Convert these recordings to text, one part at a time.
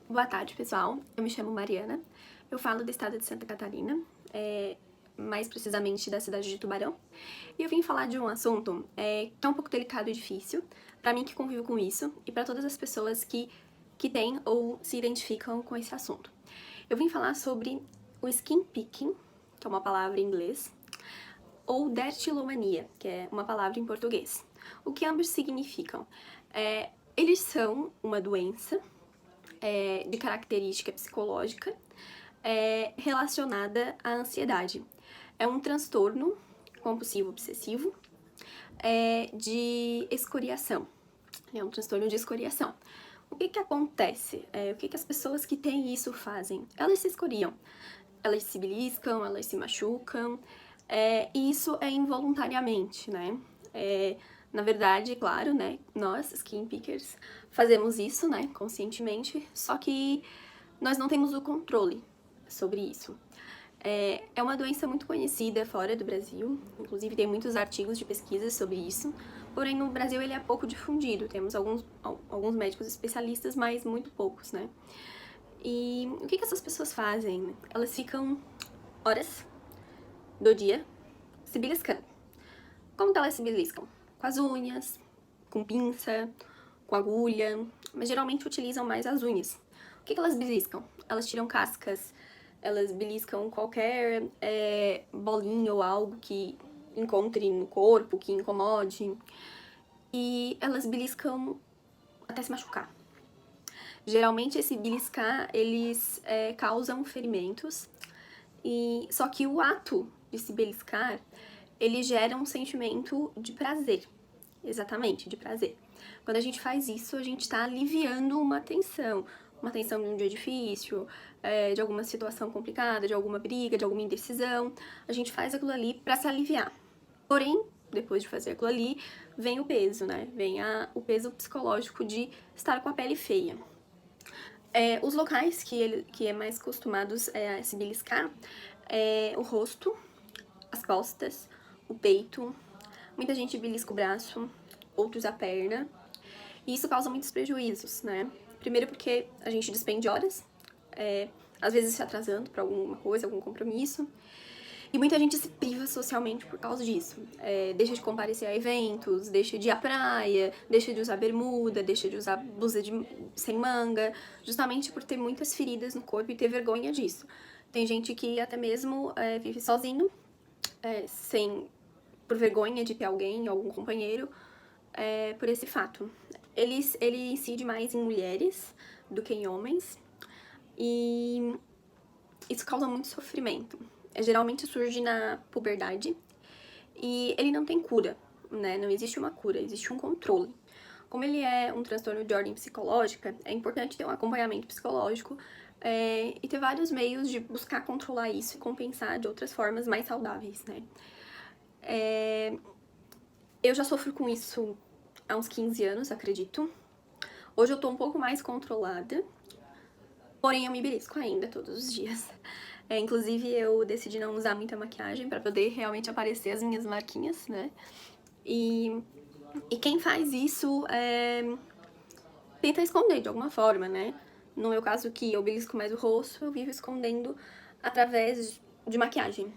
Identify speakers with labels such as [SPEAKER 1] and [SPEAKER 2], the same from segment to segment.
[SPEAKER 1] Boa tarde, pessoal. Eu me chamo Mariana. Eu falo do estado de Santa Catarina, mais precisamente da cidade de Tubarão. E eu vim falar de um assunto que é um pouco delicado e difícil, para mim que convivo com isso, e para todas as pessoas que têm ou se identificam com esse assunto. Eu vim falar sobre o skin picking, que é uma palavra em inglês, ou dertilomania, que é uma palavra em português. O que ambos significam? Eles são uma doença de característica psicológica relacionada à ansiedade. É um transtorno compulsivo obsessivo de escoriação. É um transtorno de escoriação. O que acontece? O que as pessoas que têm isso fazem? Elas se escoriam. Elas se beliscam, elas se machucam. E isso é involuntariamente, né? Na verdade, claro, né, nós, skin pickers, fazemos isso, né, conscientemente, só que nós não temos o controle sobre isso. É uma doença muito conhecida fora do Brasil, inclusive tem muitos artigos de pesquisa sobre isso, porém no Brasil ele é pouco difundido, temos alguns médicos especialistas, mas muito poucos, né. E o que essas pessoas fazem? Elas ficam horas do dia se beliscando. Como que elas se beliscam? Com as unhas, com pinça, com agulha, mas geralmente utilizam mais as unhas. O que elas beliscam? Elas tiram cascas, elas beliscam qualquer bolinha ou algo que encontre no corpo, que incomode, e elas beliscam até se machucar. Geralmente esse beliscar, eles causam ferimentos, só que o ato de se beliscar, ele gera um sentimento de prazer. Exatamente, de prazer. Quando a gente faz isso, a gente tá aliviando uma tensão de um dia difícil, de alguma situação complicada, de alguma briga, de alguma indecisão. A gente faz aquilo ali pra se aliviar. Porém, depois de fazer aquilo ali, vem o peso, né? Vem o peso psicológico de estar com a pele feia. Os locais que é mais costumados a se beliscar o rosto, as costas, o peito. Muita gente belisca o braço, outros a perna. E isso causa muitos prejuízos, né? Primeiro porque a gente despende horas, às vezes se atrasando pra alguma coisa, algum compromisso. E muita gente se priva socialmente por causa disso. Deixa de comparecer a eventos, deixa de ir à praia, deixa de usar bermuda, deixa de usar blusa sem manga, justamente por ter muitas feridas no corpo e ter vergonha disso. Tem gente que até mesmo vive sozinho, por vergonha de ter alguém, algum companheiro, por esse fato. Ele incide mais em mulheres do que em homens, e isso causa muito sofrimento. Geralmente surge na puberdade, e ele não tem cura, né? Não existe uma cura, existe um controle. Como ele é um transtorno de ordem psicológica, é importante ter um acompanhamento psicológico e ter vários meios de buscar controlar isso e compensar de outras formas mais saudáveis, né? Eu já sofro com isso há uns 15 anos, acredito. Hoje eu tô um pouco mais controlada, porém eu me belisco ainda todos os dias. Inclusive eu decidi não usar muita maquiagem pra poder realmente aparecer as minhas marquinhas, né? E quem faz isso tenta esconder de alguma forma, né? No meu caso, que eu belisco mais o rosto, eu vivo escondendo através de maquiagem.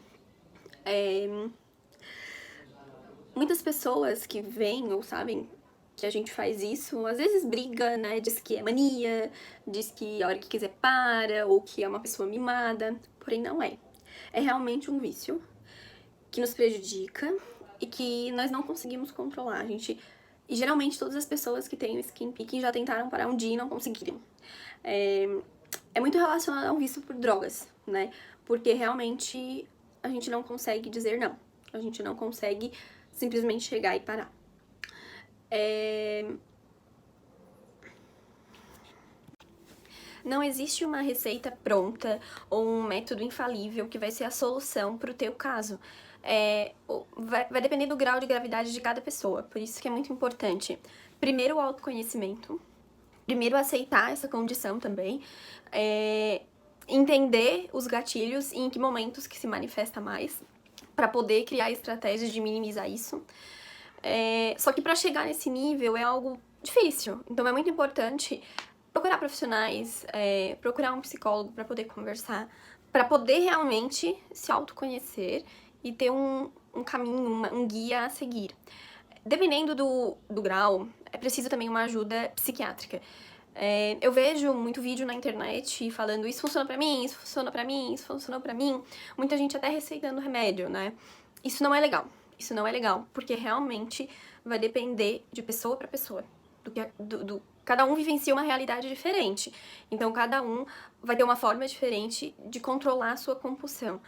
[SPEAKER 1] Muitas pessoas que veem ou sabem que a gente faz isso, às vezes briga, né? Diz que é mania, diz que a hora que quiser para, ou que é uma pessoa mimada, porém não é. É realmente um vício que nos prejudica e que nós não conseguimos controlar. E geralmente todas as pessoas que têm o skin picking já tentaram parar um dia e não conseguiram. É muito relacionado a um vício por drogas, né? Porque realmente a gente não consegue dizer não. A gente não consegue simplesmente chegar e parar. Não existe uma receita pronta ou um método infalível que vai ser a solução para o teu caso. Vai depender do grau de gravidade de cada pessoa, por isso que é muito importante. Primeiro, o autoconhecimento. Primeiro, aceitar essa condição também. Entender os gatilhos e em que momentos que se manifesta mais, para poder criar estratégias de minimizar isso. Só que para chegar nesse nível é algo difícil, então é muito importante procurar profissionais, procurar um psicólogo para poder conversar, para poder realmente se autoconhecer e ter um caminho, um guia a seguir. Dependendo do grau, é preciso também uma ajuda psiquiátrica. Eu vejo muito vídeo na internet falando isso funciona pra mim, isso funciona pra mim, isso funcionou pra mim. Muita gente até receitando remédio, né? Isso não é legal. Isso não é legal, porque realmente vai depender de pessoa pra pessoa. Cada um vivencia uma realidade diferente. Então, cada um vai ter uma forma diferente de controlar a sua compulsão.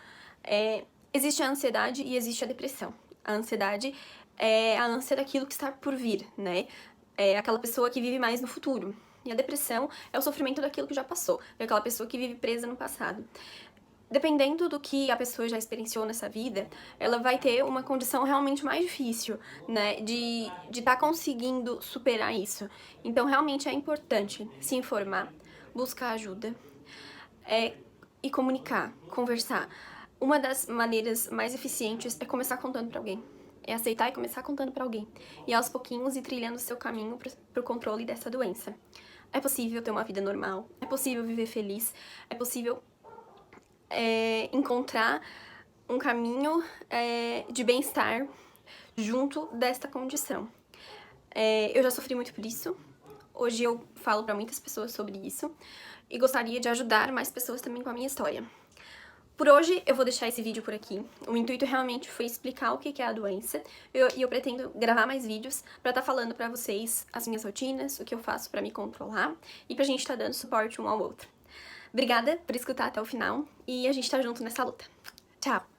[SPEAKER 1] Existe a ansiedade e existe a depressão. A ansiedade é a ânsia daquilo que está por vir, né? É aquela pessoa que vive mais no futuro. E a depressão é o sofrimento daquilo que já passou. É aquela pessoa que vive presa no passado. Dependendo do que a pessoa já experienciou nessa vida, ela vai ter uma condição realmente mais difícil, né, de estar conseguindo superar isso. Então, realmente é importante se informar, buscar ajuda, e comunicar, conversar. Uma das maneiras mais eficientes é começar contando pra alguém. É aceitar e começar contando pra alguém. E aos pouquinhos ir trilhando o seu caminho pro controle dessa doença. É possível ter uma vida normal, é possível viver feliz, é possível encontrar um caminho de bem-estar junto desta condição. Eu já sofri muito por isso, hoje eu falo pra muitas pessoas sobre isso e gostaria de ajudar mais pessoas também com a minha história. Por hoje eu vou deixar esse vídeo por aqui. O intuito realmente foi explicar o que é a doença e eu pretendo gravar mais vídeos pra estar falando pra vocês as minhas rotinas, o que eu faço pra me controlar e pra gente estar dando suporte um ao outro. Obrigada por escutar até o final e a gente tá junto nessa luta. Tchau!